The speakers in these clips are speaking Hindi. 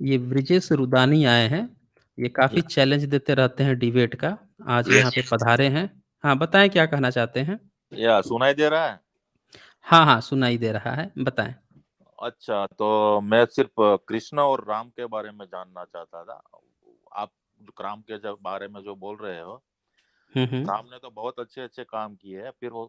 ये ब्रिजेश रुदानी आए हैं। ये काफ़ी या चैलेंज देते रहते हैं डिबेट का। आज यहाँ पे पधारे हैं। हाँ, बताएँ क्या कहना चाहते हैं? सुनाई दे रहा है। हाँ, हाँ, सुनाई दे रहा है, बताएँ। अच्छा, तो मैं सिर्फ कृष्ण और राम के बारे में जानना चाहता था। आप जो राम के जब बारे में जो बोल रहे हो, हुँ, हुँ। राम ने तो बहुत अच्छे अच्छे काम किए हैं, फिर वो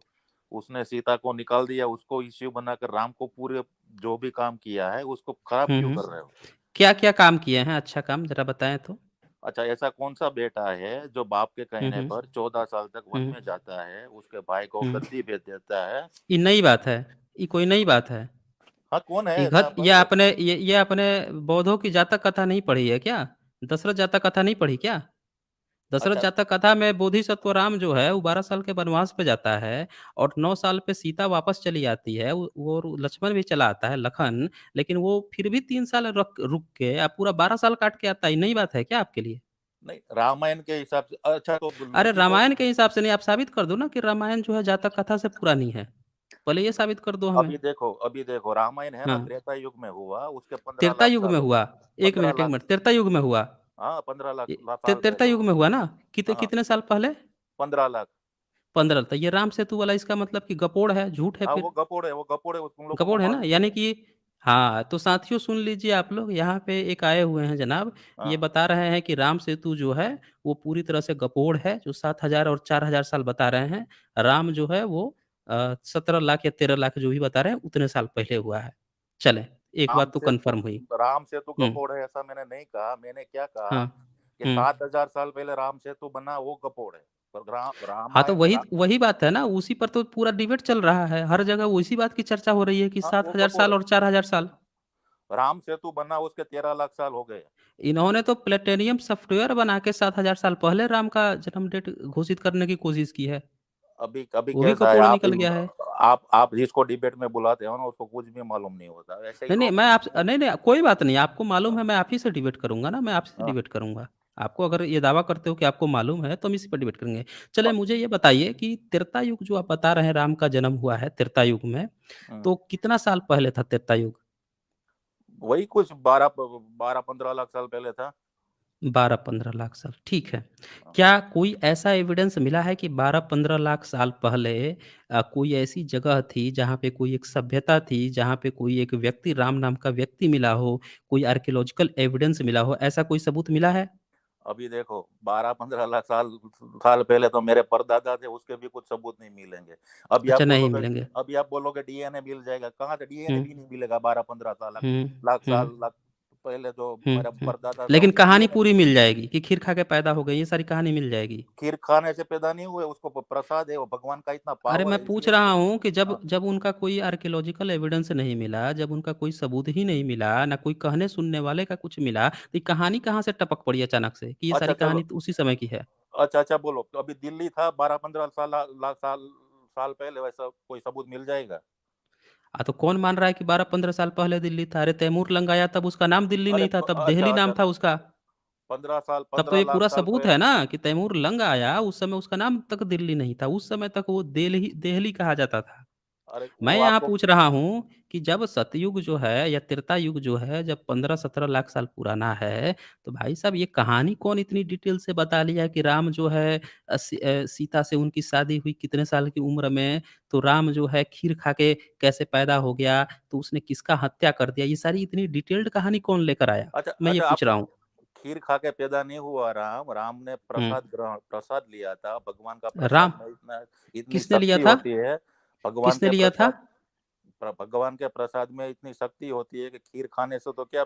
उसने सीता को निकाल दिया, उसको इश्यू बनाकर राम को पूरे जो भी काम किया है उसको खराब हुँ, क्यों हुँ। कर रहे हो? क्या-क्या काम किए हैं अच्छा काम ज़रा बताएँ तो? अच्छा, ऐसा कौन सा बेटा है जो बाप के हुँ, कहने हुँ। पर 14 साल तक वन हुँ, में जाता है, उसके भाई को हुँ। गद्दी भेज देता है? ये नई बात है। ये कोई नई बात है। हाँ, कौन है ये ऐसा घत बताओ। ये आपने बौद्धों की जातक कथा नहीं पढ़ी है क्या? दशरथ जातक कथा नहीं पढ़ी क्या? दशरथ अच्छा। जातक कथा में बोधिसत्व राम जो है वो 12 साल के वनवास पे जाता है और 9 साल पे सीता वापस चली आती है। वो लक्ष्मण भी चला आता है, लखन, लेकिन वो फिर भी 3 साल रुक रुक के पूरा 12 साल काट के आता है। ये नई बात है क्या आपके लिए? नहीं, रामायण के हिसाब से अच्छा, तो अरे लड़की को। रामायण के हिसाब से नहीं, आप साबित कर दो ना कि रामायण जो है जातक कथा से पूरा नहीं है। पहले ये साबित कर दो हमें। अभी देखो रामायण है ना, हाँ, त्रेता युग में हुआ, उसके पंद्रह त्रेता लाख युग साल में हो हुआ। गए। पंद्रह एक लाख मिनट, त्रेता युग में हुआ। हाँ, 15 लाख ये साल त्रेता पहले युग में हुआ। हुआ ना? हाँ, कितने साल पहले? 15 लाख। 15, तो ये राम सेतु वाला इसका मतलब कि गपोड़ है, झूठ है हाँ, फिर। वो गपोड़ है, तुम लोगों को गपोड़ है ना? मालूम नहीं यानी है। कि हाँ, तो साथियों सुन लीजिए आप लोग, यहाँ पे एक आए हुए हैं जनाब, ये हाँ। बता रहे हैं कि राम सेतु जो है, वो पूरी तरह से गपोड़ है, जो 7,000 और 4,000 साल बता रहे हैं। राम जो है वो 17 लाख या 13 लाख जो भी बता रहे हैं, उतने साल पहले हुआ है। चलें, एक राम बात तो से तो कन्फर्म हुई। राम से तो हुँ, गपोड़ है ऐसा मैंने नहीं कहा। मैंने क्या कहा हाँ, कि हुँ। 7,000 साल पहले राम सेतु बना, वो गपोड़ है। पर हाँ, तो रामायण वही वही बात है ना, उसी पर तो पूरा डिबेट चल रहा है। हर जगह उसी बात की चर्चा हो रही है कि हाँ, वो 7,000 गपोड़ साल है। और 4,000 साल। राम सेतु बना, उसके 13 लाख साल हो गए। इन्होंने तो प्लेटेनियम सॉफ्टवेयर बना के 7,000 साल पहले राम का जन्म डेट घोषित करने की कोशिश की है। अभी अभी वो भी कैसा है, कपोड़ निकल गया है। आप जिसको डिबेट में बुलाते हो ना, उसको कुछ भी मालूम नहीं होता, ऐसे ही नहीं, नहीं, लोग मैं हैं। आपसे नहीं, नहीं, कोई बात नहीं, आपको मालूम है, मैं आप ही से डिबेट करूँगा ना, मैं आपसे हाँ, डिबेट करूँगा। आपको अगर ये दावा करते हो कि आपको मालूम है, तो हम इसी पर डिबेट करेंगे। चलिए हाँ, मुझे ये बताइए कि त्रेता युग जो आप बता रहे हैं राम का जन्म हुआ है त्रेता युग में, हम्म। तो कितना साल पहले था त्रेता युग? वही कुछ 12-15 लाख साल पहले था। 12-15 लाख साल, ठीक है। हाँ। क्या कोई ऐसा एविडेंस मिला है कि 12-15 लाख साल पहले कोई ऐसी जगह थी जहाँ पे कोई एक सभ्यता थी, जहाँ पे कोई एक व्यक्ति राम नाम का व्यक्ति मिला हो, कोई आर्कियोलॉजिकल एविडेंस मिला हो, ऐसा कोई सबूत मिला है? अभी देखो, 12-15 लाख साल साल पहले तो मेरे परदादा थे, उसके भी कुछ सबूत नहीं मिलेंगे। अभी आप अच्छा नहीं बोलोगे मिलेंगे। अभी आप बोलोगे डीएनए मिल जाएगा, कहाँ से डीएनए हुँ, भी नहीं मिलेगा। 12-15 लाख हुँ, लाख हुँ, साल लाख पहले जो हुँ, मेरा हुँ। परदादा था, लेकिन उसका कहानी डीएनए। पूरी मिल जाएगी कि खीर खा के पैदा हो गई, ये सारी कहानी मिल जाएगी। खीर खाने से पैदा नहीं हुए, उसको प्रसाद है, वो भगवान का इतना अरे पावर मैं है पूछ इसलिए। रहा हूँ कि जब हाँ। जब उनका कोई आर्कियोलॉजिकल एविडेंस नहीं मिला, जब उनका कोई सबूत ही नहीं मिला, ना कोई कहने सुनने वाले का कुछ मिला, तो ये कहानी कहाँ से टपक पड़ी अचानक से कि ये अच्छा सारी चलो। कहानी तो उसी समय की है? अच्छा, बोलो, तो अभी दिल्ली था 12-15 लाख साल साल पहले, वैसा कोई सबूत मिल जाएगा? तो कौन मान रहा है कि 12-15 साल पहले दिल्ली था? अरे तैमूर लंग आया तब उसका नाम दिल्ली अरे नहीं था, तब अच्छा देहली नाम अच्छा, था उसका। पंद्रह साल तब तो पंद्रह ये लाख पूरा साल सबूत है पहले। ना कि तैमूर लंग आया, उस समय उसका नाम तक दिल्ली नहीं था, उस समय तक वो देलही देहली कहा जाता था। अरे मैं वो यहाँ आपको। पूछ रहा हूँ कि जब सतयुग जो है या त्रेता युग जो है जब 15-17 लाख साल पुराना है, तो भाई साहब ये कहानी कौन इतनी डिटेल से बता लिया कि राम जो है सीता से उनकी शादी हुई कितने साल की उम्र में, तो राम जो है खीर खा के कैसे पैदा हो गया, तो उसने किसका हत्या कर दिया, ये सारी इतनी डिटेल्ड कहानी कौन लेकर आया? अच्छा मैं ये अच्छा, पूछ आपको रहा हूँ। खीर खा के पैदा नहीं हुआ राम। राम ने हुँ, प्रसाद लिया था। भगवान का राम प्रसाद में इतना इतनी किसने लिया शक्ति था? होती है। भगवान किसने के लिया था? प्रसाद भगवान के प्रसाद में इतनी शक्ति होती है कि खीर खाने से तो क्या,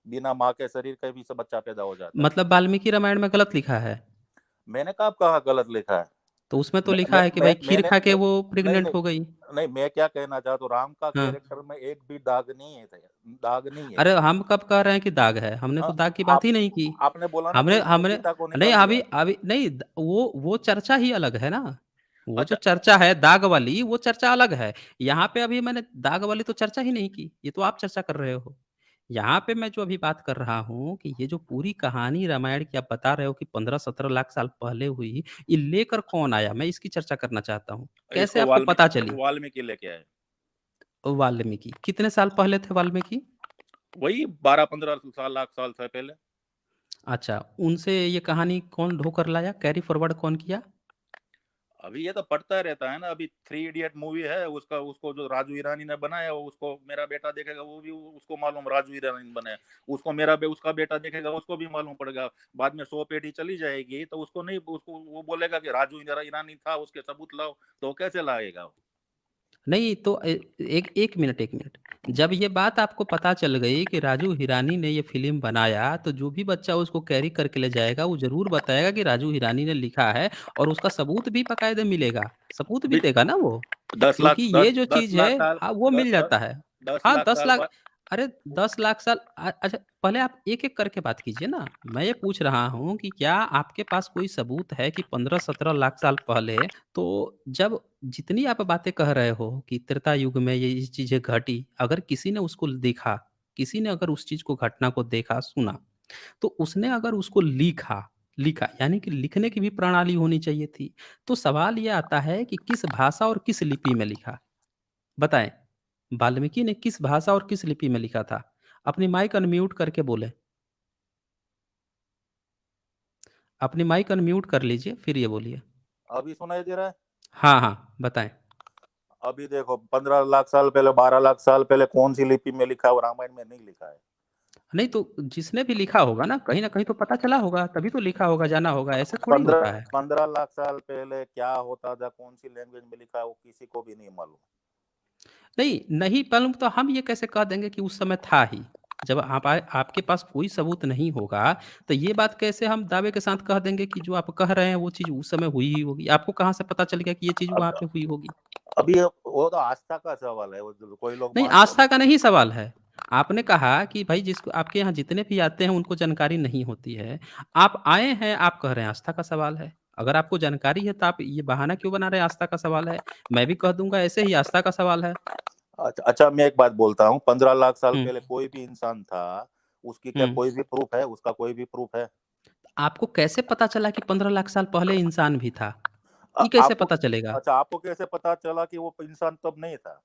बिना माँ के शरीर का भी सब बच्चा पैदा हो जाता है। मतलब वाल्मीकि रामायण में गलत लिखा है? मैंने कब कहा गलत लिखा है? तो उसमें तो मैं, लिखा मैं, है कि मैं, भाई खीर मैंने खा के मैं, वो नहीं प्रेग्नेंट नहीं हो गई। नहीं, मैं क्या कहना चाहता हूँ, राम का हाँ। कैरेक्टर में एक भी दाग नहीं है। दाग नहीं है। अरे हम कब कह रहे हैं कि दाग है? हमने तो हाँ, दाग की बात आप ही नहीं की। आपने बोला ना हमने कि उसने हमने सीता को नहीं निकाल अभी दिया। अभी नहीं वो चर्चा ही अलग है ना। वो जो अच्छा। चर्चा है दाग वाली वो चर्चा अलग है। यहाँ पे अभी मैंने दाग वाली तो चर्चा ही नहीं की। ये तो आप चर्चा कर रहे हो। यहाँ पे मैं जो अभी बात कर रहा हूँ कि ये जो पूरी कहानी रामायण की आप बता रहे हो कि 15-17 लाख साल पहले हुई, ये लेकर कौन आया? मैं इसकी चर्चा करना चाहता हूँ। कैसे इसको आपको पता चली? वाल्मीकि लेके आए। वाल्मीकि, कितने साल पहले थे वाल्मीकि? वही 12-15 साल लाख साल से पहले। अच्छा, उनसे ये कहानी कौन ढो कर लाया? कैरी फॉरवर्ड कौन किया? अभी ये तो पढ़ता रहता है ना, अभी थ्री इडियट मूवी है उसका, उसको जो राजू ईरानी ने बनाया, वो उसको मेरा बेटा देखेगा, वो भी उसको मालूम राजू ईरानी ने बनाया। उसको उसका बेटा देखेगा, उसको भी मालूम पड़ेगा। बाद में 100 पेटी चली जाएगी तो उसको नहीं, उसको वो बोलेगा कि राजू ईरानी था, उसके सबूत लाओ, तो वो कैसे लाएगा वो? नहीं तो एक 1 मिनट 1 मिनट। जब ये बात आपको पता चल गई कि राजू हिरानी ने ये फ़िल्म बनाया, तो जो भी बच्चा उसको कैरी करके ले जाएगा, वो ज़रूर बताएगा कि राजू हिरानी ने लिखा है और उसका सबूत भी बाकायदे मिलेगा। सबूत भी अभी देगा ना वो, 10 लाख क्योंकि ये जो 10 चीज़ लाख है साल, हाँ, वो मिल 10 जाता है। 10 हाँ, लाख 10 साल लाख बाद। अरे 10 लाख साल अच्छा पहले आप एक-एक करके बात कीजिए ना। मैं ये पूछ रहा हूँ कि क्या आपके पास कोई सबूत है कि 15-17 लाख साल पहले तो जब जितनी आप बातें कह रहे हो कि त्रेता युग में ये चीज़ें घटी, अगर किसी ने उसको देखा, किसी ने अगर उस चीज़ को घटना को देखा, सुना, तो उसने अगर उसको लिखा लिखा यानी कि लिखने की भी प्रणाली होनी चाहिए थी। तो सवाल ये आता है कि किस भाषा और किस लिपि में लिखा? बताएँ। वाल्मीकि ने किस भाषा और किस लिपि में लिखा था? अपनी माइक अनम्यूट करके बोलें। अपनी माइक अनम्यूट कर लीजिए, फिर ये बोलिए। अभी सुनाई दे रहा है? हाँ, हाँ, बताएँ। अभी देखो 15 लाख साल पहले, 12 लाख साल पहले कौन सी लिपि में लिखा है? वो रामायण में नहीं लिखा है। नहीं तो जिसने भी लिखा होगा ना, कहीं न कहीं तो पता चला होगा, तभी तो लिखा होगा, जाना होगा, ऐसे थोड़ी पंद्रह होता है। 15 लाख साल पहले क्या होता था, कौन सी लैंग्वेज में लिखा है, वो किसी को भी नहीं मालूम। नहीं, नहीं मालूम तो हम ये कैसे कह देंगे कि उस समय था ही? जब आपके पास कोई सबूत नहीं होगा, तो ये बात कैसे हम दावे के साथ कह देंगे कि जो आप कह रहे हैं, वो चीज़ उस समय हुई ही होगी? आपको कहाँ से पता चल गया कि ये चीज़ वहाँ अब पे हुई होगी? अभी वो तो आस्था का सवाल है, वो कोई लोग नहीं, मानते आस्था का नहीं सवाल है। आपने कहा कि भाई जिसको आपके यहाँ जितने भी आते हैं उनको जानकारी नहीं होती है। आप आए हैं, आप कह रहे हैं आस्था का सवाल है। अगर आपको जानकारी है तो आप ये बहाना क्यों बना रहे हैं आस्था का सवाल है? मैं भी कह दूँगा ऐसे ही आस्था का सवाल है। अच्छा अच्छा, मैं एक बात बोलता हूँ, 15 लाख साल हुँ, पहले कोई भी इंसान था, उसकी क्या हुँ। कोई भी प्रूफ है? उसका कोई भी प्रूफ है? आपको कैसे पता चला कि 15 लाख साल पहले इंसान भी था? ये कैसे आपको पता चलेगा? अच्छा, आपको कैसे पता चला कि वो इंसान तब नहीं था?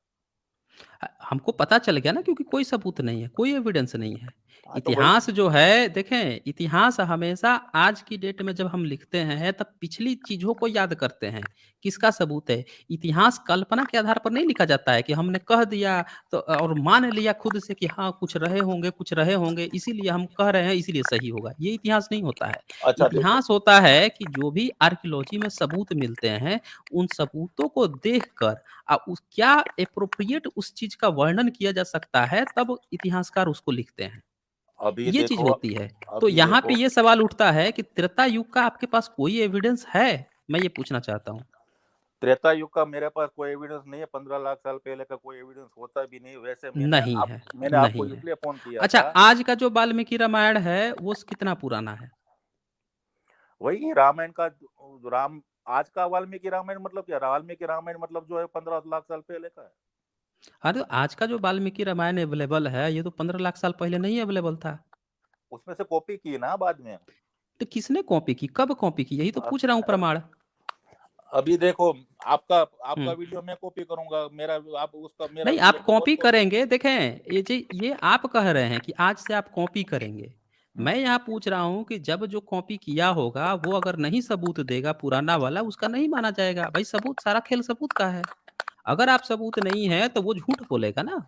हमको पता चल गया ना क्योंकि कोई सबूत नहीं है, कोई एविडेंस नहीं है। हाँ, तो वही। इतिहास जो है देखें, इतिहास हमेशा आज की डेट में जब हम लिखते हैं तब पिछली चीज़ों को याद करते हैं। किसका सबूत है? इतिहास कल्पना के आधार पर नहीं लिखा जाता है कि हमने कह दिया तो और मान लिया खुद से कि हाँ, कुछ रहे होंगे इसीलिए हम कह रहे हैं इसीलिए सही होगा। ये इतिहास नहीं होता है। अच्छा देखो, इतिहास होता है कि जो भी आर्कियोलॉजी में सबूत मिलते हैं, उन सबूतों को देखकर उस क्या एप्रोप्रिएट उस चीज़ का वर्णन किया जा सकता है, तब इतिहासकार उसको लिखते हैं। अभी ये चीज़ देखो, होती है। तो अभी यहाँ पे देखो, ये सवाल उठता है कि त्रेता युग का आपके पास कोई एविडेंस है? मैं ये पूछना चाहता हूँ। त्रेता युग का मेरे पास कोई एविडेंस नहीं है, 15 लाख साल पहले का कोई एविडेंस होता भी नहीं। वैसे नहीं है, मैंने आपको नहीं है। इसलिए फ़ोन किया अच्छा, था, आज का जो वाल्मीकि रामायण है, वो कितना पुराना है? वही रामायण का राम आज का वाल्मीकि रामायण मतलब क्या? वाल्मीकि रामायण मतलब जो है 15 लाख साल पहले का है। अरे! आज का जो वाल्मीकि रामायण अवेलेबल है, ये तो 15 लाख साल पहले नहीं अवेलेबल था। उसमें से कॉपी की ना बाद में। तो किसने कॉपी की? कब कॉपी की? यही तो अ, पूछ रहा हूँ प्रमाण। अभी देखो, आपका आपका हुँ। वीडियो मैं कॉपी करूँगा, मेरा आप उसका मेरा नहीं, वीडियो आप कोई और कॉपी कॉपी। करेंगे देखें, ये आप कह रहे हैं कि आज से आप कॉपी करेंगे। हुँ। मैं यहाँ पूछ रहा हूँ कि जब जो कॉपी किया होगा, वो अगर नहीं सबूत देगा पुराना वाला, उसका नहीं माना जाएगा। भाई सबूत सारा खेल सबूत का है। अगर आप सबूत नहीं है, तो वो झूठ बोलेगा ना।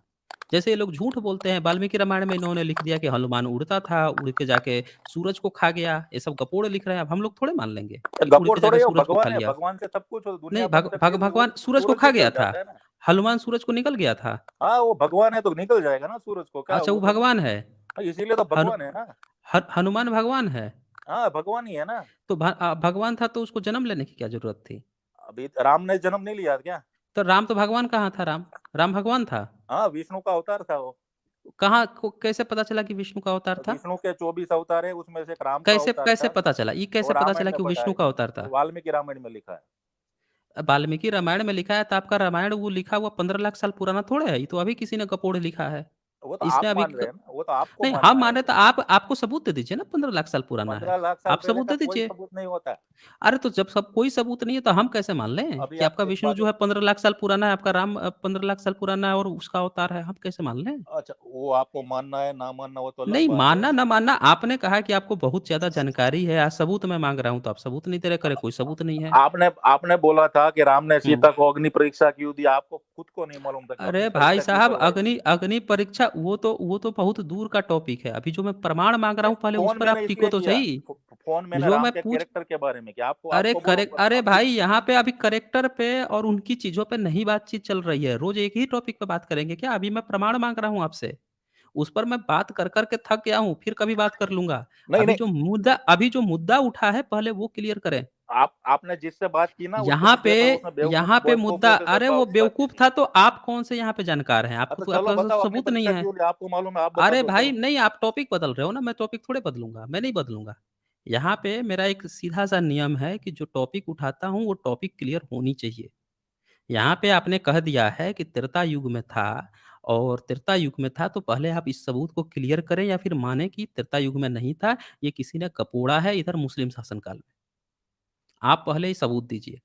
जैसे ये लोग झूठ बोलते हैं, वाल्मीकि रामायण में इन्होंने लिख दिया कि हनुमान उड़ता था, उड़ के जाके सूरज को खा गया। ये सब गपोड़ लिख रहे हैं। अब हम लोग थोड़े मान लेंगे कि उड़ गपोड़ के थोड़े जाके ही हो, सूरज को खा भगवान है, लिया। भगवान से सब कुछ हो, नहीं, दुनिया बन सकती है, भगवान सूरज को सूरज खा गया निकल था। जाता है ना। हनुमान सूरज को निकल गया था। हाँ, वो भगवान है तो निकल जाएगा ना सूरज को, क्या अच्छा, वो वो तो। भगवान है। हाँ, इसीलिए तो हनु भगवान है ना। हनुमान भगवान है। हाँ, भगवान ही है ना। तो भगवान था तो उसको जन्म लेने की क्या ज़रूरत थी? अभी राम ने जन्म नहीं लिया क्या? तो राम तो भगवान कहाँ था राम? राम भगवान था। हाँ, विष्णु का अवतार था वो। कहाँ को कैसे पता चला कि विष्णु का अवतार था? विष्णु के 24 अवतार है, उसमें से एक राम का कैसे अवतार कैसे था। पता चला? ये वो कैसे पता रामायण चला में कि वो विष्णु बताया, का अवतार था? वाल्मीकि रामायण में लिखा है। वाल्मीकि रामायण में लिखा है तो आपका रामायण वो लिखा हुआ 15 लाख साल पुराना थोड़े है, ये तो अभी किसी ने गपोड़ लिखा है। वो तो इसमें आप अभी मान रहे हैं ना, वो तो आपको नहीं, हम मानना है माने तो वो। आप आपको सबूत दे दीजिए ना, 15 लाख साल पुराना है। 15 लाख साल आप पहले सबूत का दे कोई दीजिए। सबूत नहीं होता है। अरे तो जब सब कोई सबूत नहीं है तो हम कैसे मान लें अभी कि आप आपका एक विष्णु बात, जो है 15 लाख साल पुराना है, आपका राम 15 लाख साल पुराना है और उसका अवतार है, हम कैसे मान लें? अच्छा वो आपको मानना है ना मानना वो तो अलग नहीं, बात है। मानना ना मानना, आपने कहा कि आपको बहुत ज़्यादा जानकारी है, आज सबूत मैं माँग रहा हूँ, तो आप सबूत नहीं दे रहे, कह रहे कोई सबूत नहीं है। आपने आपने बोला था कि राम ने हुँ। सीता को अग्नि परीक्षा क्यों दी, आपको खुद को नहीं मालूम था कि अरे अग्नि भाई परीक्षा क्यों साहब, करवाई थी। अग्नि अग्नि परीक्षा वो तो बहुत दूर का टॉपिक है। अभी जो मैं प्रमाण माँग रहा नहीं, हूँ, पहले उस फोन पर मैंने आप टिको इसलिए तो किया, सही। फोन मैंने जो राम मैं के पूछ कैरेक्टर के बारे में, कि आपको आपको वो अरे आपकी। भाई, यहाँ पे अभी करेक्टर पे और उनकी चीज़ों पे नहीं बातचीत चल रही है। रोज़ एक ही टॉपिक पे बात करेंगे क्या? अभी मैं प्रमाण माँग रहा हूँ आपसे। उस पर मैं बात कर के थक गया हूँ, फिर कभी बात कर लूँगा। नहीं नहीं, अभी जो मुद्दा उठा है, पहले वो क्लियर करें। आप आपने जिससे बात की ना उसके यहाँ पे मुद्दे पर उसने बेवकूफ यहाँ पे बेवकूफ मुद्दा, जैसे अरे वो बात की बेवकूफ़ थी। था तो आप कौन से यहाँ पे जानकार हैं? हाँ, तो आपको चलो आपके पास बताओ अग्नि सबूत नहीं परीक्षा है। क्यों ली, आपको मालूम है, आप बता अरे दो भाई चलो। नहीं, आप टॉपिक बदल रहे हो ना, मैं टॉपिक थोड़े बदलूँगा, मैं नहीं बदलूँगा। यहाँ पे मेरा एक सीधा-सा नियम है कि जो टॉपिक उठाता हूँ, वो टॉपिक क्लियर होनी चाहिए। यहाँ पे आपने कह दिया है कि त्रेता युग में था, और त्रेता युग में था तो पहले आप इस सबूत को क्लियर करें या फिर मानें कि त्रेता युग में नहीं था, ये किसी ने कपोड़ा है इधर मुस्लिम शासनकाल में। आप पहले ही सबूत दीजिए।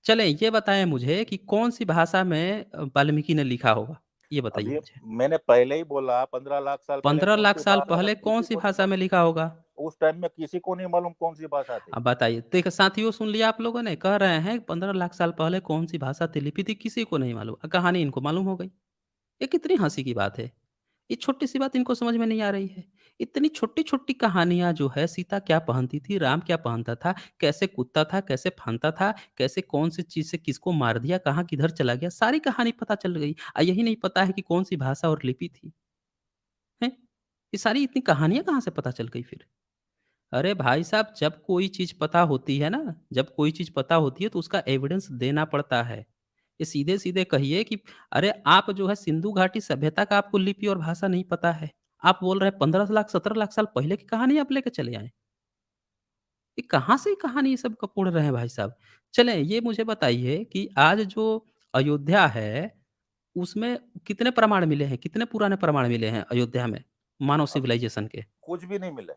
चलें, ये बताएँ मुझे कि कौन-सी भाषा में वाल्मीकि ने लिखा होगा? ये बताइए अभी मुझे। मैंने पहले ही बोला 15 लाख साल पहले 15 कौन लाख सी साल भाषा पहले थी, किसी कौन-सी को नहीं भाषा में मालूम। लिखा होगा? उस टाइम में किसी को नहीं मालूम कौन सी भाषा थी। अब बताइए। देखिए साथियों, सुन लिया आप लोगों ने? कह रहे हैं 15 लाख साल पहले कौन-सी भाषा थी, लिपि थी, किसी को नहीं मालूम। कहानी इनको मालूम हो गई। ये कितनी हँसी की बात है। ये छोटी-सी बात इनको समझ में नहीं आ रही है। इतनी छोटी-छोटी कहानियाँ जो है, सीता क्या पहनती थी, राम क्या पहनता था, कैसे कूदता था, कैसे फांदता था, कैसे कौन-सी चीज़ से किसको मार दिया, कहाँ किधर चला गया, सारी कहानी पता चल गई। यही नहीं पता है कि कौन-सी भाषा और लिपि थी, हैं? ये सारी इतनी कहानियाँ कहाँ से पता चल गई फिर? अरे भाई साहब, जब कोई चीज़ पता होती है ना, जब कोई चीज़ पता होती है तो उसका एविडेंस देना पड़ता है। ये सीधे-सीधे कहिए कि अरे आप जो है सिंधु घाटी सभ्यता का आपको लिपि और भाषा नहीं पता है। आप बोल रहे हैं 15 लाख 17 लाख साल पहले की कहानी आप लेके चले आए। ये कहाँ से कहानी ये सब कपोड़ रहे हैं भाई साहब? चलें, ये मुझे बताइए कि आज जो अयोध्या है, उसमें कितने प्रमाण मिले हैं? कितने पुराने प्रमाण मिले हैं अयोध्या में, मानव अभी सिविलाइज़ेशन के? कुछ भी नहीं मिले।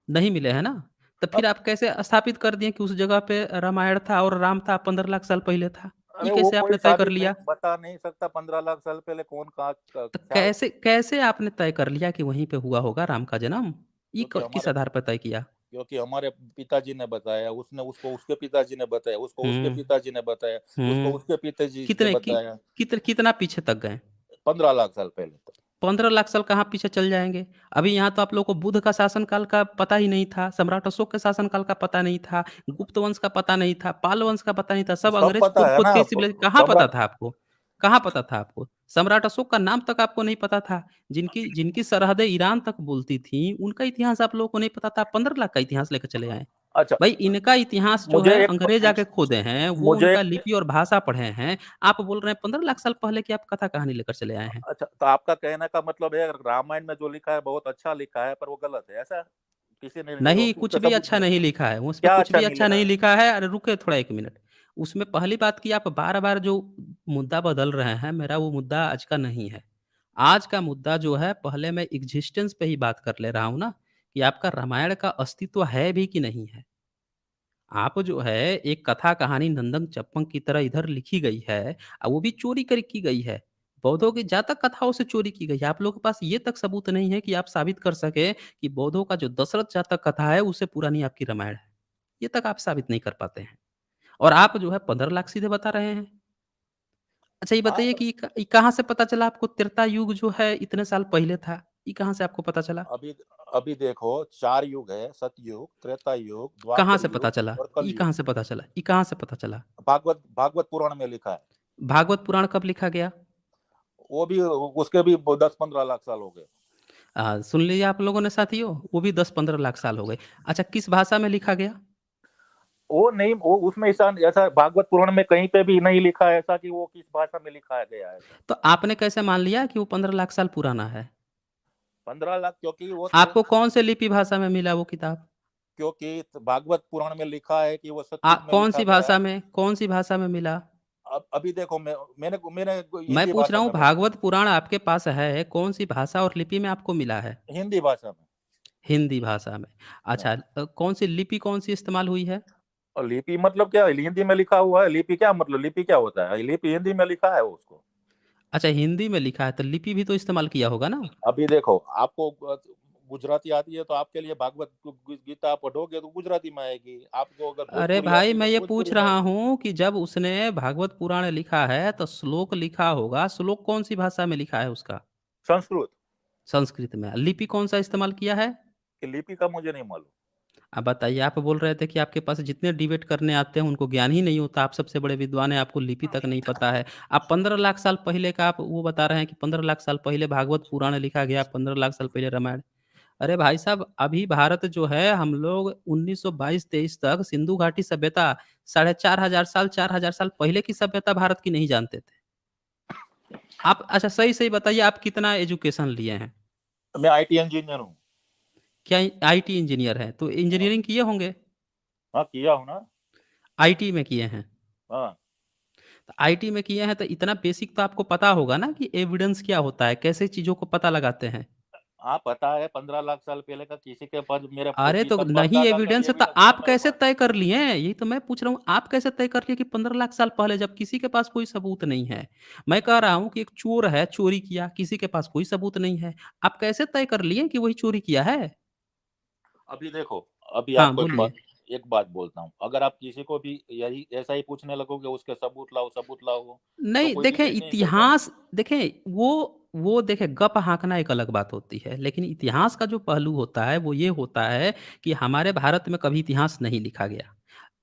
नहीं मिले, है ना? तो फिर अब आप कैसे स्थापित कर दिए कि उस जगह पे रामायण था और राम था 15 लाख साल पहले था? ये अरे वो कैसे कोई आपने तय कर साबित नहीं लिया? बता नहीं सकता 15 लाख साल पहले कौन कहाँ तो क्या। कैसे कैसे आपने तय कर लिया कि वहीं पे हुआ होगा राम का जन्म? ये क्योंकि किस हमारे आधार पर तय किया? क्योंकि हमारे पिताजी ने बताया, उसने उसको उसके पिताजी ने बताया, उसको उसके हुँ, पिताजी ने बताया, उसको हुँ। उसके पिताजी ने कितने कि बताया। कितना पीछे तक गए? 15 लाख साल पहले तक। 15 लाख साल कहाँ पीछे चल जाएँगे? अभी यहाँ तो आप लोगों को बुद्ध का शासनकाल का पता ही नहीं था, सम्राट अशोक के शासनकाल का पता नहीं था, गुप्त वंश का पता नहीं था, पाल वंश का पता नहीं था, सब सब अंग्रेज पता है खोद-खोद ना। के कहाँ पता सम्राट। था आपको? कहाँ पता था आपको? सम्राट अशोक का नाम तक आपको नहीं पता था, जिनकी जिनकी सरहदें ईरान तक बोलती थीं, उनका इतिहास आप लोगों को नहीं पता था, 15 लाख का इतिहास लेके चले आए। अच्छा, भाई इनका इतिहास जो मुझे है एक अंग्रेज आके खोदे हैं, वो मुझे उनका एक लिपि और भाषा पढ़े हैं, आप बोल रहे हैं 15 लाख साल पहले की आप कथा कहानी लेकर चले आए हैं। अच्छा, तो आपका कहने का मतलब है रामायण में जो लिखा है बहुत अच्छा लिखा है, पर वो गलत है, ऐसा? किसी ने नहीं, उस कुछ पे भी सबूत अच्छा नहीं। नहीं लिखा है, उसमें क्या कुछ अच्छा भी नहीं अच्छा लिखा नहीं है? लिखा है। अरे रुकिए थोड़ा 1 मिनट। उसमें पहली बात कि आप बार-बार जो मुद्दा बदल रहे हैं, मेरा वो मुद्दा आज का नहीं है। आज का मुद्दा जो है, पहले मैं एक्जिस्टेंस पे ही बात कर ले रहा हूँ ना, कि आपका रामायण का अस्तित्व है भी कि नहीं है। आप जो है एक कथा कहानी नंदन चप्पन की तरह इधर लिखी गई है, वो भी चोरी कर की गई है। बौद्धों की जातक कथाओं से चोरी की गई है। आप लोगों के पास ये तक सबूत नहीं है कि आप साबित कर सके कि बौद्धों का जो दशरथ जातक कथा है, उससे पुरानी आपकी रामायण है। ये तक आप साबित नहीं कर पाते हैं। और आप जो है 15 लाख सीधे बता रहे हैं। अच्छा, ये हाँ, बताइए तो कि ये कहाँ से पता चला आपको त्रेता युग जो है इतने साल पहले था? ये कहाँ से आपको पता चला? अभी अभी देखो 4 युग है, सतयुग, त्रेता युग, कहाँ द्वापर से पता युग चला? और ये कलयुग। कहाँ से पता चला? ये कहाँ से पता चला? भागवत पुराण में लिखा है। भागवत पुराण कब लिखा गया? वो भी उसके भी 10-15 लाख साल हो गए। सुन लीजिए आप लोगों ने साथियों, वो भी 10-15 लाख साल हो गए। अच्छा, किस भाषा में लिखा गया? वो नहीं, वो उसमें ऐसा ऐसा भागवत पुराण में कहीं पे भी नहीं लिखा है ऐसा कि वो किस भाषा में लिखा गया है ऐसा। तो आपने कैसे मान लिया कि वो 15 लाख साल पुराना है? 15 लाख, क्योंकि आपको कौन से लिपि भाषा में मिला वो किताब? क्योंकि भागवत पुराण में लिखा है कि वो सतयुग में लिखा कौन-सी गया। भाषा में? कौन-सी भाषा में मिला? अब अभी देखो मैंने मैंने मैं हिंदी पूछ रहा भाषा हूँ में बताऊं। भागवत पुराण आपके पास है, कौन-सी भाषा और लिपि में आपको मिला है? हिंदी भाषा में। हिंदी भाषा में। अच्छा हाँ। कौन-सी लिपि कौन-सी इस्तेमाल हुई है? और लिपि मतलब क्या है? हिंदी में लिखा हुआ है। लिपि क्या मतलब, लिपि क्या होता है? लिपि हिंदी में लिखा है उसको। अच्छा हिंदी में लिखा है, तो लिपि भी तो इस्तेमाल किया होगा ना? अभी देखो, आपको गुजराती आती है तो आपके लिए भागवत गीता आप पढ़ोगे तो गुजराती में आएगी। आपको अगर अरे भोजपुरी भाई आती है मैं तो ये पूछ भोजपुरी में रहा आएगी। हूँ कि जब उसने भागवत पुराण लिखा है तो श्लोक लिखा होगा, श्लोक कौन-सी भाषा में लिखा है उसका? संस्कृत। संस्कृत में। लिपि कौन-सा इस्तेमाल किया है? कि लिपि का मुझे नहीं मालूम। अब बताइए, आप बोल रहे थे कि आपके पास जितने डिबेट करने आते हैं उनको ज्ञान ही नहीं होता, आप सबसे बड़े विद्वान हैं, आपको लिपि तक नहीं पता है। आप 15 लाख साल पहले का आप वो बता रहे हैं कि 15 लाख साल पहले भागवत पुराण लिखा गया, 15 लाख साल पहले रामायण। अरे भाई साहब, अभी भारत जो है हम लोग 1922-23 तक सिंधु घाटी सभ्यता, साढ़े 4,000 साल पहले की सभ्यता भारत की नहीं जानते थे। आप अच्छा सही-सही बताइए, आप कितना एजुकेशन लिए हैं? मैं आईटी इंजीनियर हूँ। क्या आईटी इंजीनियर हैं? तो हाँ। इंजीनियरिंग किए होंगे? हाँ, किया हूँ ना। आईटी में किए हैं? हाँ। तो आईटी में किए हैं तो इतना बेसिक तो आपको पता होगा ना कि एविडेंस क्या होता है, कैसे चीज़ों को पता लगाते हैं। हाँ, पता है। 15 लाख साल पहले का किसी के पास मेरे अरे तो नहीं परदादा का एविडेंस है तो एविडेंस नहीं है आप मेरे कैसे पास। तय कर लिए? यही तो मैं पूछ रहा हूँ, आप कैसे तय कर लिए कि 15 लाख साल पहले, जब किसी के पास कोई सबूत नहीं है? मैं कह रहा हूँ कि एक चोर है, चोरी किया, किसी के पास कोई सबूत नहीं है। आप कैसे तय कर लिए कि वही चोरी किया है? अभी देखो, अभी हाँ, आपको बोलिए। एक बात बोलता हूँ। अगर आप किसी को भी यही ऐसा ही पूछने लगोगे, उसके सबूत लाओ, तो नहीं, कोई देखें डिबेट नहीं चल पाएगी। इतिहास देखें वो देखें गप हाँकना एक अलग बात होती है, लेकिन इतिहास का जो पहलू होता है वो ये होता है कि हमारे भारत में कभी इतिहास नहीं लिखा गया।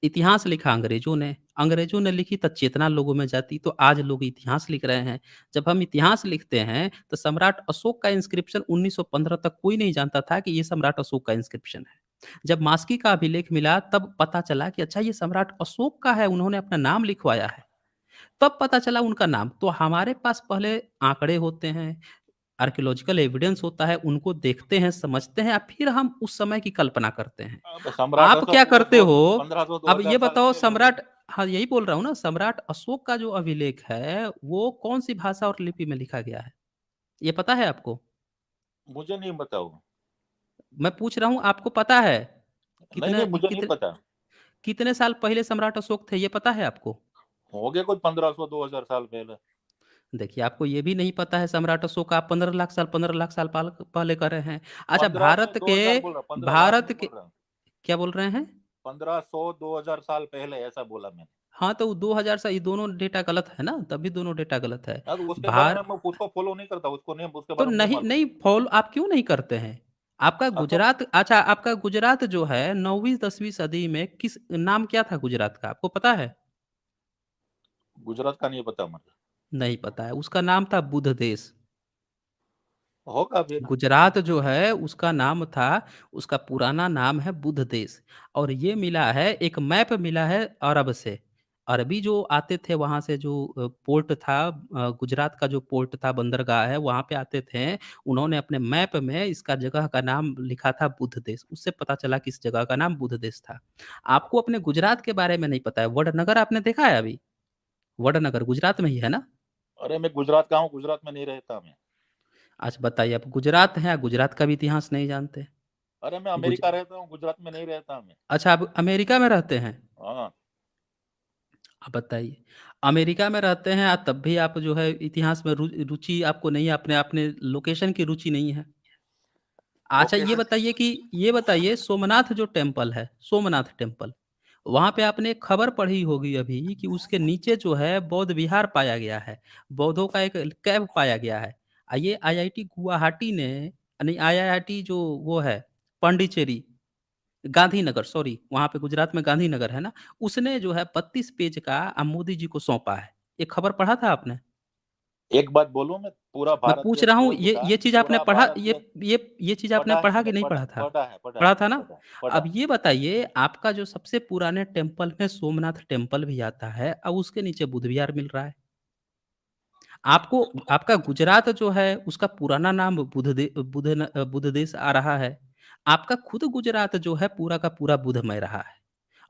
इतिहास लिखा अंग्रेज़ों ने लिखी तो चेतना लोगों में जाती, तो आज लोग इतिहास लिख रहे हैं। जब हम इतिहास लिखते हैं तो सम्राट अशोक का इंस्क्रिप्शन 1915 तक कोई नहीं जानता था कि ये सम्राट अशोक का इंस्क्रिप्शन है। जब मास्की का अभिलेख मिला तब पता चला कि अच्छा ये सम्राट अशोक का है, उन्होंने अपना नाम लिखवाया है। तब पता चला उनका नाम। तो हमारे पास पहले आंकड़े होते हैं, आर्कियोलॉजिकल एविडेंस होता है, उनको देखते हैं, समझते हैं और फिर हम उस समय की कल्पना करते हैं। अब सम्राट आप क्या अशोक वो करते दो हो? 1500 अब 2000 ये साल बताओ पहले हुए। सम्राट, हाँ, यही बोल रहा हूँ ना, सम्राट अशोक का जो अभिलेख है, वो कौन-सी भाषा और लिपि में लिखा गया है? ये पता है आपको? मुझे नहीं बताओ। मैं पूछ रहा हूँ, आपको पता है? नहीं नहीं, कितने मुझे नहीं कितने पता। कितने साल पहले सम्राट अशोक थे, ये पता है आपको? हो गए कुछ 1500 2000 साल पहले। देखिए, आपको ये भी नहीं पता है सम्राट अशोक, आप 15 लाख साल पहले कह रहे हैं। अच्छा 1500 2000 बोल रहा, 15 लाख भारत नहीं के बोल रहा। क्या बोल रहे हैं? 1500 2000 साल पहले ऐसा बोला मैंने। हाँ, तो 2000 से ये दोनों डेटा गलत है ना, तभी दोनों डेटा गलत है। हाँ, तो उसके बारे में भार मैं उसको फॉलो नहीं करता, उसको नहीं, उसके तो बारे में नहीं नहीं मालूम। नहीं फॉलो आप क्यों नहीं करते हैं? आपका हाँ, तो गुजरात, अच्छा आपका गुजरात जो है 9वीं-10वीं सदी में किस नाम क्या था गुजरात का, आपको पता है? गुजरात का नहीं पता मुझे। नहीं पता है, उसका नाम था बुध देश। होगा फिर। गुजरात जो है उसका नाम था, उसका पुराना नाम है बुध देश। और ये मिला है, एक मैप मिला है अरब से। अरबी जो आते थे वहाँ से, जो पोर्ट था, गुजरात का जो पोर्ट था, बंदरगाह है, वहाँ पे आते थे। उन्होंने अपने मैप में इसका जगह का नाम लिखा था बुध देश, उससे पता चला कि इस जगह का नाम बुध देश था। आपको अपने गुजरात के बारे में नहीं पता है, वडनगर आपने देखा है अभी? वडनगर गुजरात में ही है ना? अरे मैं गुजरात का हूँ, गुजरात में नहीं रहता मैं। अच्छा बताइए, आप गुजरात हैं, गुजरात का भी इतिहास नहीं जानते? अरे मैं गुज अमेरिका रहता हूँ, गुजरात में नहीं रहता मैं। अच्छा, आप अमेरिका में रहते हैं? हाँ। आप बताइए, अमेरिका में रहते हैं तब भी आप जो है इतिहास में रुचि आपको नहीं है, अपने अपने लोकेशन की रुचि नहीं है। अच्छा लोकेशन। ये बताइए सोमनाथ जो टेम्पल है, सोमनाथ टेम्पल, वहाँ पे आपने एक खबर पढ़ी होगी अभी कि उसके नीचे जो है बौद्ध विहार पाया गया है, बौद्धों का एक कैव पाया गया है। ये आईआईटी गुवाहाटी ने, नहीं आईआईटी जो वो है पांडिचेरी, गांधीनगर सॉरी, वहाँ पे गुजरात में गांधीनगर है ना, उसने जो है 32 पेज का मोदी जी को सौंपा है। ये खबर पढ़ा था आपने? एक बात बोलूं मैं, पूरा मैं भारत पूछ देश रहा हूँ, छोड़ दूंगा। ये चीज़ आपने पूरा पढ़ा, भारत देश। ये चीज़ आपने पढ़ा है पढ़ा मैंने, कि नहीं पढ़ा पढ़ा था? पढ़ा है, पढ़ा पढ़ा है, था ना? पढ़ा पढ़ा अब है। ये बताइए, आपका जो सबसे पुराने टेम्पल में सोमनाथ टेम्पल भी आता है, अब उसके नीचे बुद्ध विहार मिल रहा है। आपको आपका गुजरात जो है उसका पुराना नाम बुध देश आ रहा है। आपका खुद गुजरात जो है पूरा का पूरा बुधमय रहा है।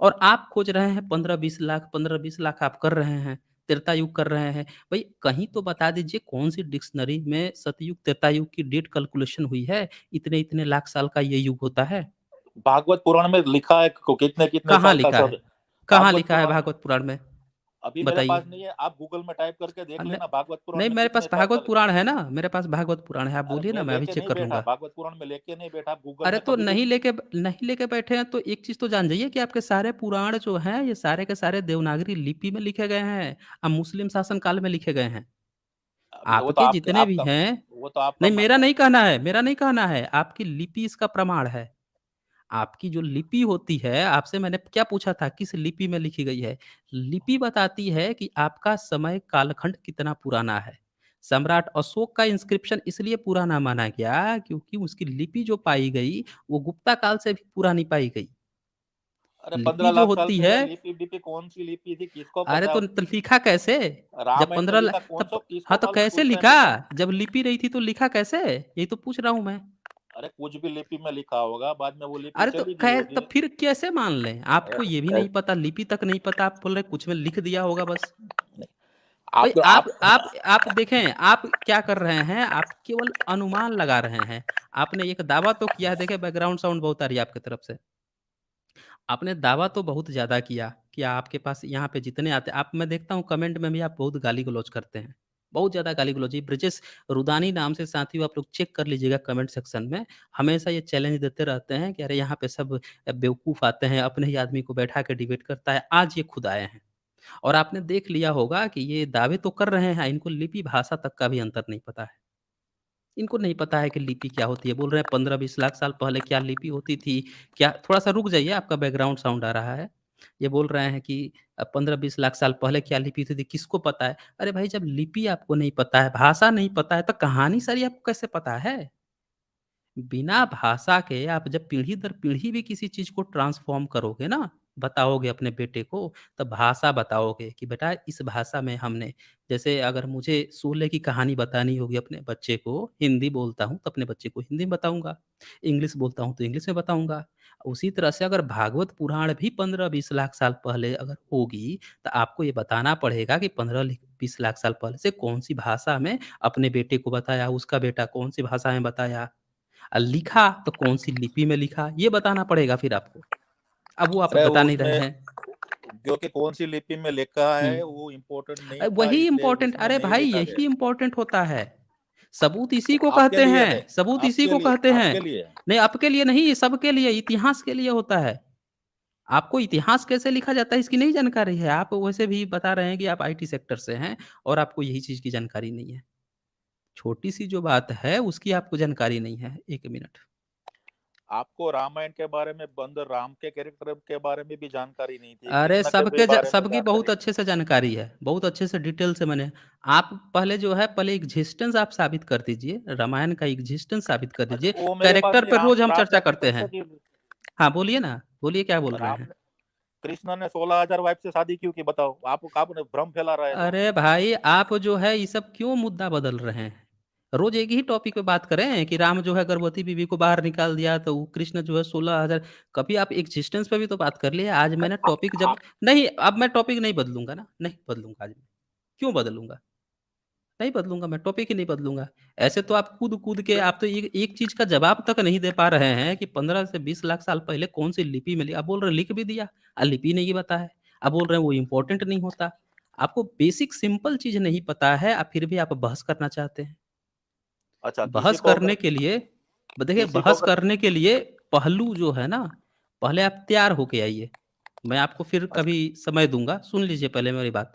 और आप खोज रहे हैं 15-20 लाख, 15-20 लाख आप कर रहे हैं। त्रेता युग कर रहे हैं। भई कहीं तो बता दीजिए कौन-सी डिक्शनरी में सतयुग, त्रेता युग की डेट कैलकुलेशन हुई है, इतने-इतने लाख साल का ये युग होता है? भागवत पुराण में लिखा है कितने कितने कहाँ साल का लिखा है? सब। कहाँ भागवत लिखा है पुराण भागवत पुराण में? अभी मेरे बताइए। पास नहीं है, आप गूगल में टाइप करके देख न लेना भागवत पुराण नहीं में मेरे पास कितने साल भागवत का। पुराण है ना, मेरे पास भागवत पुराण है, आप अरे बोलिए मैं ना मैं अभी लेके चेक नहीं कर बैठा, लूँगा। भागवत पुराण में लेके नहीं बैठा, आप गूगल अरे में तो कभी भी। नहीं लेके बैठे हैं तो एक चीज़ तो जान जाइए कि आपके सारे पुराण जो हैं, ये सारे के सारे देवनागरी लिपि में लिखे गए हैं, मुस्लिम शासन काल में लिखे गए हैं। अभी वो तो आपके आपके जितने भी आपका हैं वो तो आपका नहीं मानना है। मेरा नहीं कहना है, आपकी लिपि इसका प्रमाण है। आपकी जो लिपि होती है, आपसे मैंने क्या पूछा था किस लिपि में लिखी गई है? लिपि बताती है कि आपका समय कालखंड कितना पुराना है। सम्राट अशोक का इंस्क्रिप्शन इसलिए पुराना माना गया क्योंकि उसकी लिपि जो पाई गई, वो गुप्ता काल से भी पुरानी पाई गई। अरे पंद्रह लिपि जो लाख साल होती है पहले लिपि डिपि कौन सी लिपि थी, किसको अरे पता। तो लिखा कैसे? जब रामायण में 15 ल लिखा कौन सा, तब हाँ, किसको तो मालूम कैसे उस टाइम लिखा? लिखा। जब लिपि नहीं थी तो लिखा कैसे? यही तो पूछ रहा हूँ मैं। अरे कुछ भी लिपि में लिखा होगा, बाद में वो लिपि अरे तो चली गई कै होगी। तब फिर कैसे मान लें? आपको ये भी नहीं पता, लिपि तक नहीं पता, आप बोल रहे हैं कुछ में लिख दिया होगा बस। भाई आप आप देखें, आप क्या कर रहे हैं, आप केवल अनुमान लगा रहे हैं। आपने एक दावा तो किया है, देखिए बैकग्राउंड साउंड बहुत आ रही है आपकी तरफ से। आपने दावा तो बहुत ज़्यादा किया कि आपके पास यहाँ पे जितने आते आप मैं देखता हूँ कमेंट में भी आप बहुत गाली-गलौच करते हैं। बहुत ज़्यादा गाली-गलौच, ये ब्रिजेश रुदानी नाम से साथियों आप लोग चेक कर लीजिएगा कमेंट सेक्शन में। हमेशा ये चैलेंज देते रहते हैं कि अरे यहाँ पे सब बेवकूफ़ आते हैं, अपने ही आदमी को बैठा के डिबेट करता है। आज ये खुद आए हैं और आपने देख लिया होगा कि ये दावे तो कर रहे हैं, इनको लिपि भाषा तक का भी अंतर नहीं पता है। इनको नहीं पता है कि लिपि क्या होती है। बोल रहे हैं 15-20 लाख साल पहले क्या लिपि होती थी, क्या थोड़ा-सा रुक जाइए आपका बैकग्राउंड साउंड आ रहा है। ये बोल रहे हैं कि 15-20 लाख साल पहले क्या लिपि होती थी, किसको पता है? अरे भाई जब लिपि आपको नहीं पता है, भाषा नहीं पता है, तो कहानी सारी आपको कैसे पता है? बिना भाषा के आप जब पीढ़ी दर पीढ़ी भी किसी चीज़ को ट्रांसफ़ॉर्म करोगे ना, बताओगे अपने बेटे को, तब भाषा बताओगे कि बेटा इस भाषा में हमने जैसे अगर मुझे शोले की कहानी बतानी होगी अपने बच्चे को, हिंदी बोलता हूँ तो अपने बच्चे को हिंदी में बताऊँगा, इंग्लिश बोलता हूँ तो इंग्लिश में बताऊँगा। उसी तरह से अगर भागवत पुराण भी 15-20 लाख साल पहले अगर होगी, तो आपको ये बताना पड़ेगा कि 15-20 लाख साल पहले से कौन-सी भाषा में अपने बेटे को बताया, उसका बेटा कौन-सी भाषा में बताया। लिखा तो कौन-सी लिपि में लिखा, ये बताना पड़ेगा फिर आपको। अब वो आप अरे बता वो नहीं रहे उसमें हैं। जो कि कौन सी लिपि में लिखा हुँ। है वो इम्पोर्टेंट नहीं था, वही इसलिए इम्पोर्टेंट उसमें अरे नहीं भाई लिखा यही गया। इम्पोर्टेंट होता है। सबूत इसी वो को आपके कहते लिए हैं, है, सबूत इसी को कहते हैं। आपके लिए है। नहीं आपके लिए नहीं, ये सबके लिए, इतिहास के लिए होता है। आपको इतिहास कैसे लिखा जाता है इसकी नहीं जानकारी है। आप वैसे भी बता रहे हैं कि आप आईटी सेक्टर से हैं और आपको यही चीज़ की जानकारी नहीं है। छोटी-सी जो बात है उसकी आपको जानकारी नहीं है। 1 मिनट। आपको रामायण के बारे में, बंद राम के कैरेक्टर के बारे में भी जानकारी नहीं थी, अरे कृष्ण के भी बारे में सबकी जानकारी बहुत नहीं अच्छे से जानकारी है, बहुत अच्छे से डिटेल से मैंने आप पहले जो है पहले एक्जिस्टेंस आप साबित कर दीजिए, रामायण का एक्जिस्टेंस साबित कर थी। अच्छा दीजिए, वो मेरे पास कैरेक्टर नहीं, पे राम रोज़ हम राम चर्चा जाके करते कृष्ण हैं। की। हाँ, बोलिए ना, बोलिए क्या बोल रहे राम हैं? कृष्ण ने 16,000 वाइफ से शादी क्यों की, बताओ। आपने भ्रम फैला रहा है तो। अरे भाई, आप जो है ये सब क्यों मुद्दा बदल रहे हैं? रोज़ एक ही टॉपिक पे बात करें कि राम जो है गर्भवती बीवी को बाहर निकाल दिया, तो वो कृष्ण जो है 16,000 कभी आप एक्जिस्टेंस पे भी तो बात कर लिए। आज मैंने टॉपिक जब आप नहीं, अब मैं टॉपिक नहीं बदलूँगा ना, नहीं बदलूँगा आज मैं। क्यों बदलूँगा? नहीं बदलूँगा मैं, टॉपिक ही नहीं बदलूँगा। ऐसे तो आप कूद-कूद के आप तो एक एक चीज़ का जवाब तक नहीं दे पा रहे हैं कि 15 से 20 लाख साल पहले कौन-सी लिपि में आप बोल रहे हैं लिख भी दिया, लिपि नहीं पता है। आप बोल रहे हैं वो इम्पोर्टेंट नहीं होता। आपको बेसिक सिंपल चीज़ नहीं पता है, फिर भी आप बहस करना चाहते हैं। अच्छा बहस करने के लिए देखिए किसी को बहस अगर। करने के लिए पहलू जो है ना, पहले आप तैयार होके आइए। मैं आपको फिर अच्छा कभी समय दूँगा, सुन लीजिए पहले मेरी बात।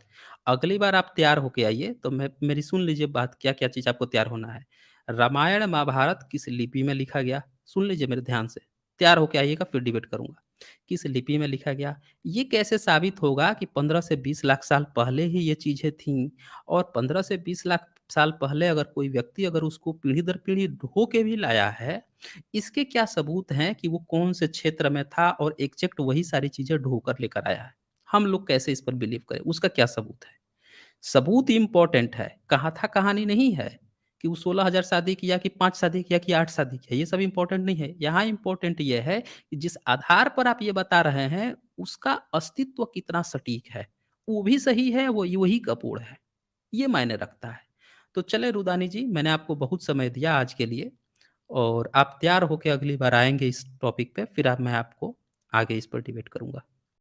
अगली बार आप तैयार होके आइए, तो मैं मेरी सुन लीजिए बात क्या-क्या चीज़ आपको तैयार होना है। रामायण, महाभारत किस लिपि में लिखा गया? सुन लीजिए मेरे ध्यान से। तैयार होके आइएगा फिर डिबेट करूँगा। किस लिपि में लिखा गया? ये कैसे साबित होगा कि 15 से 20 लाख साल पहले ही ये चीज़ें थीं और 15 से 20 लाख साल पहले अगर कोई व्यक्ति अगर उसको पीढ़ी दर पीढ़ी ढो के भी लाया है, इसके क्या सबूत हैं कि वो कौन से क्षेत्र में था और एग्ज़ैक्ट वही सारी चीज़ें ढो कर लेकर आया है? हम लोग कैसे इस पर बिलीव करें? उसका क्या सबूत है? सबूत इम्पोर्टेंट है, कहा था कहानी नहीं है कि वो 16,000 शादी किया कि 5 शादी किया कि 8 शादी किया, ये सब इम्पोर्टेंट नहीं है। यहाँ इम्पोर्टेंट ये है कि जिस आधार पर आप ये बता रहे हैं, उसका अस्तित्व कितना सटीक है। वो भी सही है, वो वही कपूर है। ये मायने रखता है। तो चलें रुदानी जी, मैंने आपको बहुत समय दिया आज के लिए और आप तैयार होके अगली बार आएँगे इस टॉपिक पे, फिर अब मैं आपको आगे इस पर डिबेट करूँगा।